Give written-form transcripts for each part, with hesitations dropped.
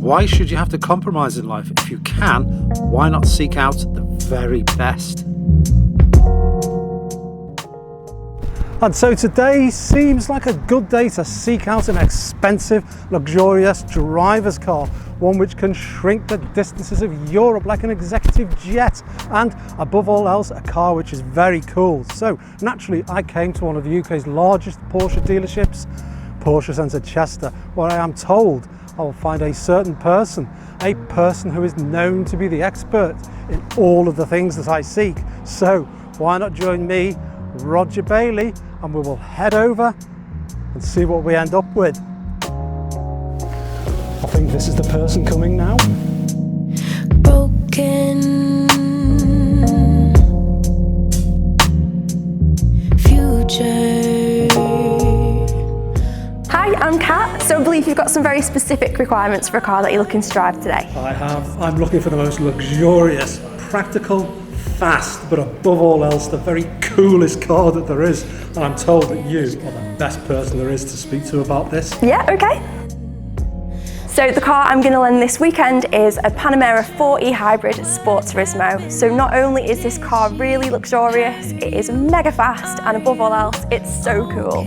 Why should you have to compromise in life? If you can, why not seek out the very best? And so today seems like a good day to seek out an expensive, luxurious driver's car, one which can shrink the distances of Europe like an executive jet, and above all else, a car which is very cool. So naturally, I came to one of the UK's largest Porsche dealerships, Porsche Centre Chester, where I am told I will find a certain person who is known to be the expert in all of the things that I seek. So why not join me, Roger Bailey, and we will head over and see what we end up with. I think this is the person coming now. Broken future. Hi, I'm Kat. So I believe you've got some very specific requirements for a car that you're looking to drive today. I have. I'm looking for the most luxurious, practical, fast, but above all else, the very coolest car that there is. And I'm told that you are the best person there is to speak to about this. Yeah, okay. So the car I'm going to lend this weekend is a Panamera 4 E-Hybrid Sport Turismo. So not only is this car really luxurious, it is mega fast, and above all else, it's so cool.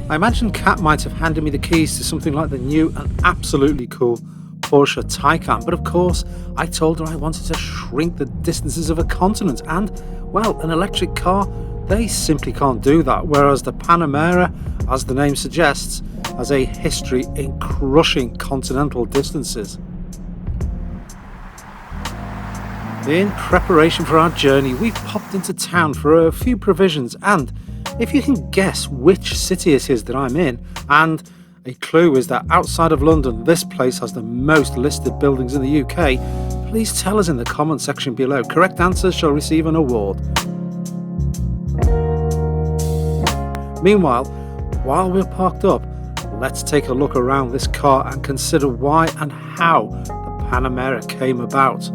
I imagine Kat might have handed me the keys to something like the new and absolutely cool Porsche Taycan, but of course I told her I wanted to shrink the distances of a continent, and well, an electric car, they simply can't do that, whereas the Panamera, as the name suggests, has a history in crushing continental distances. In preparation for our journey, we've popped into town for a few provisions, and if you can guess which city it is that I'm in, and a clue is that outside of London this place has the most listed buildings in the UK, please tell us in the comment section below. Correct answers shall receive an award. Meanwhile, while we're parked up, let's take a look around this car and consider why and how the Panamera came about.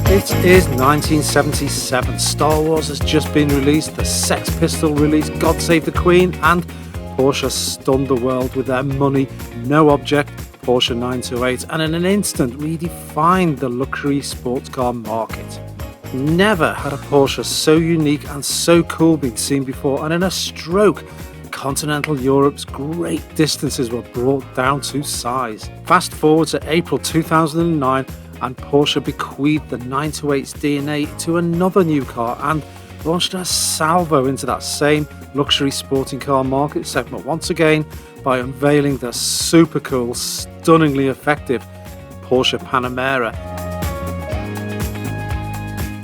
It is 1977, Star Wars has just been released, the Sex Pistol released God Save the Queen, and Porsche stunned the world with their money, no object, Porsche 928, and in an instant redefined the luxury sports car market. Never had a Porsche so unique and so cool been seen before, and in a stroke, continental Europe's great distances were brought down to size. Fast forward to April 2009, and Porsche bequeathed the 928's DNA to another new car and launched a salvo into that same luxury sporting car market segment once again by unveiling the super cool, stunningly effective Porsche Panamera.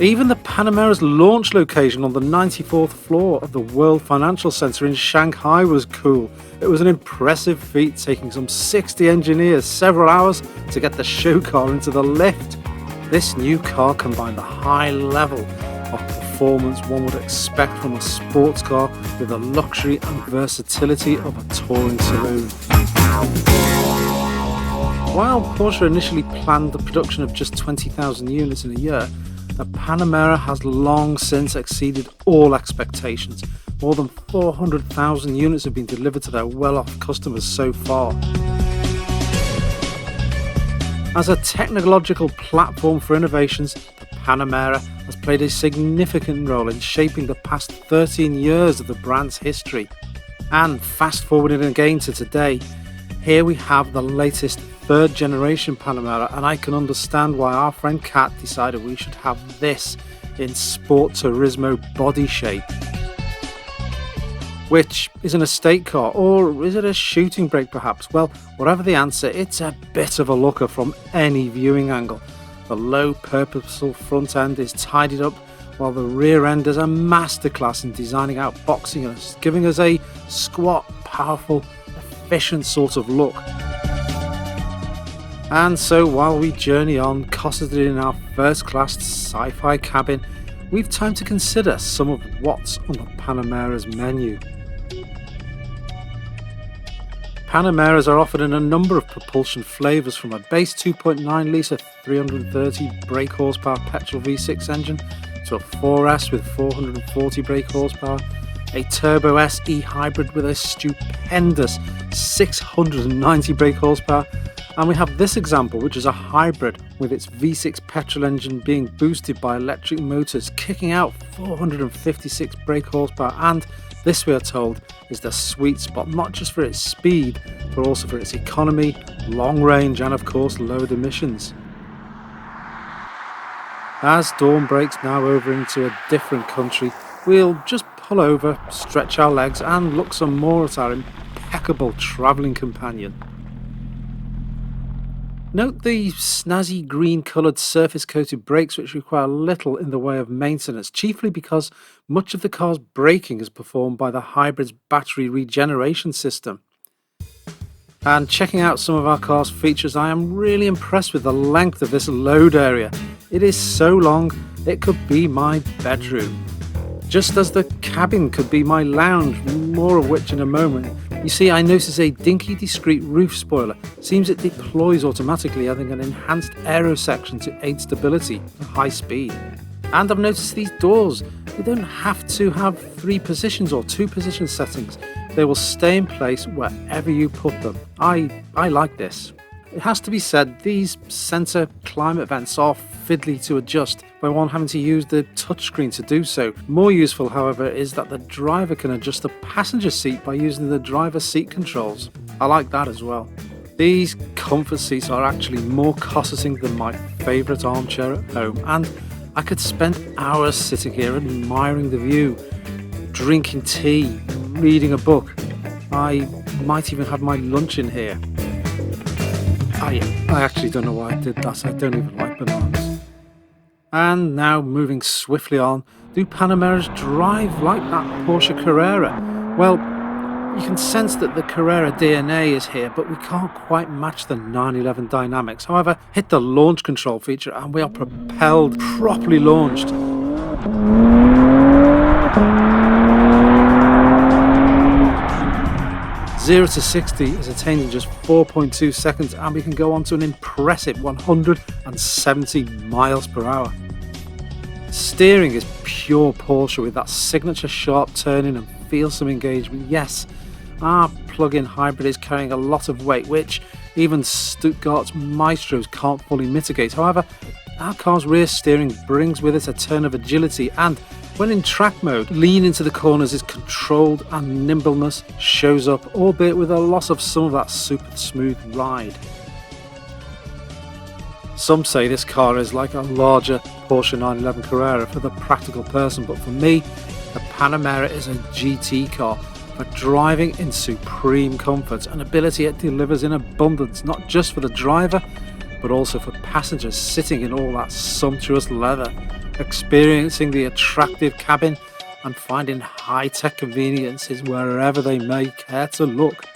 Even the Panamera's launch location on the 94th floor of the World Financial Center in Shanghai was cool. It was an impressive feat, taking some 60 engineers several hours to get the show car into the lift. This new car combined the high level of performance one would expect from a sports car with the luxury and versatility of a touring saloon. While Porsche initially planned the production of just 20,000 units in a year, the Panamera has long since exceeded all expectations. More than 400,000 units have been delivered to their well-off customers so far. As a technological platform for innovations, the Panamera has played a significant role in shaping the past 13 years of the brand's history. And fast forwarding again to today, here we have the latest third generation Panamera, and I can understand why our friend Kat decided we should have this in Sport Turismo body shape. Which is an estate car, or is it a shooting brake perhaps? Well, whatever the answer, it's a bit of a looker from any viewing angle. The low purposeful front end is tidied up, while the rear end is a masterclass in designing out boxing us, giving us a squat, powerful, efficient sort of look. And so while we journey on, cosseted in our first-class sci-fi cabin, we've time to consider some of what's on the Panamera's menu. Panameras are offered in a number of propulsion flavours, from a base 2.9 litre 330 brake horsepower petrol V6 engine to a 4S with 440 brake horsepower, a Turbo S E-Hybrid with a stupendous 690 brake horsepower, and we have this example, which is a hybrid with its V6 petrol engine being boosted by electric motors, kicking out 456 brake horsepower, and this, we are told, is the sweet spot, not just for its speed, but also for its economy, long range, and of course lowered emissions. As dawn breaks now over into a different country, we'll just pull over, stretch our legs, and look some more at our impeccable travelling companion. Note the snazzy green coloured surface coated brakes, which require little in the way of maintenance, chiefly because much of the car's braking is performed by the hybrid's battery regeneration system. And checking out some of our car's features, I am really impressed with the length of this load area. It is so long, it could be my bedroom. Just as the cabin could be my lounge, more of which in a moment. You see, I notice a dinky discreet roof spoiler. Seems it deploys automatically, adding an enhanced aero section to aid stability at high speed. And I've noticed these doors. They don't have to have 3 positions or 2 position settings. They will stay in place wherever you put them. I like this. It has to be said, these centre climate vents are fiddly to adjust, by one having to use the touchscreen to do so. More useful, however, is that the driver can adjust the passenger seat by using the driver seat controls. I like that as well. These comfort seats are actually more cosseting than my favourite armchair at home, and I could spend hours sitting here admiring the view, drinking tea, reading a book. I might even have my lunch in here. I actually don't know why I did that. I don't even like bananas. And now, moving swiftly on, do Panameras drive like that Porsche Carrera? Well, you can sense that the Carrera DNA is here, but we can't quite match the 911 dynamics. However, hit the launch control feature and we are propelled, properly launched. 0 to 60 is attained in just 4.2 seconds, and we can go on to an impressive 170 miles per hour. Steering is pure Porsche with that signature sharp turning and feelsome engagement. Yes, our plug-in hybrid is carrying a lot of weight, which even Stuttgart's maestros can't fully mitigate. However, our car's rear steering brings with it a turn of agility, and when in track mode, lean into the corners is controlled and nimbleness shows up, albeit with a loss of some of that super smooth ride. Some say this car is like a larger Porsche 911 Carrera for the practical person, but for me, the Panamera is a GT car for driving in supreme comfort, an ability it delivers in abundance, not just for the driver, but also for passengers sitting in all that sumptuous leather, experiencing the attractive cabin and finding high-tech conveniences wherever they may care to look.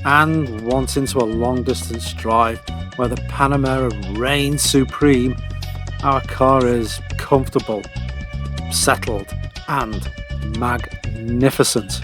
And once into a long-distance drive where the Panamera reigns supreme, our car is comfortable, settled and magnificent.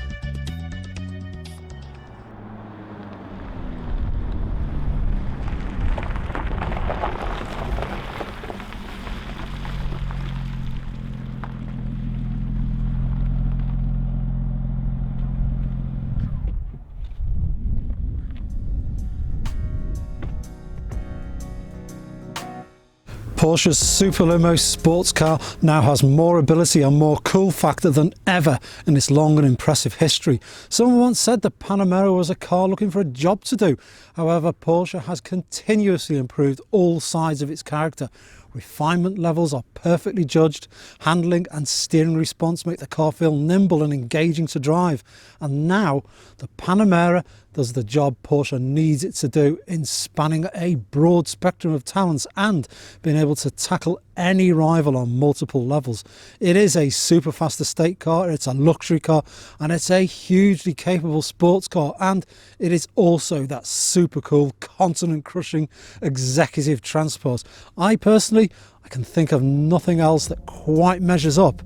Porsche's super limo sports car now has more ability and more cool factor than ever in its long and impressive history. Someone once said the Panamera was a car looking for a job to do. However, Porsche has continuously improved all sides of its character. Refinement levels are perfectly judged, handling and steering response make the car feel nimble and engaging to drive. And now the Panamera does the job Porsche needs it to do in spanning a broad spectrum of talents and being able to tackle any rival on multiple levels. It is a super fast estate car, it's a luxury car, and it's a hugely capable sports car, and it is also that super cool continent crushing executive transport. I can think of nothing else that quite measures up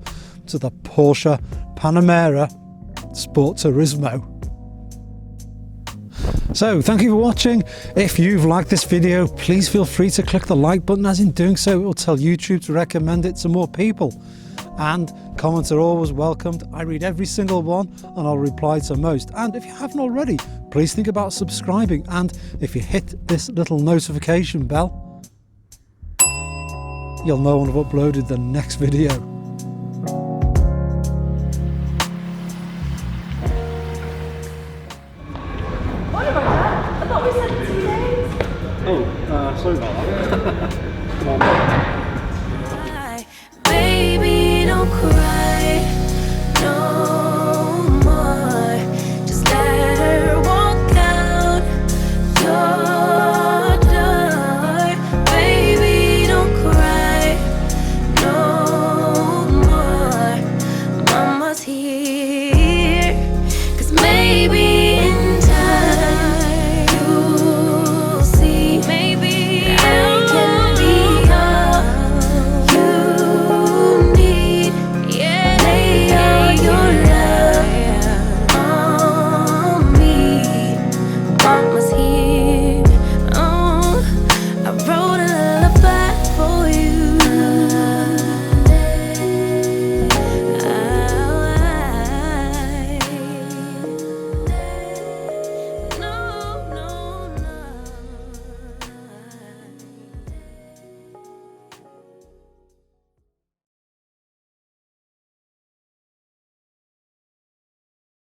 to the Porsche Panamera Sport Turismo. So thank you for watching. If you've liked this video, please feel free to click the like button, as in doing so it will tell YouTube to recommend it to more people. And comments are always welcomed. I read every single one and I'll reply to most. And if you haven't already, please think about subscribing. And if you hit this little notification bell, you'll know when I've uploaded the next video. Oh, sorry about that. Come on.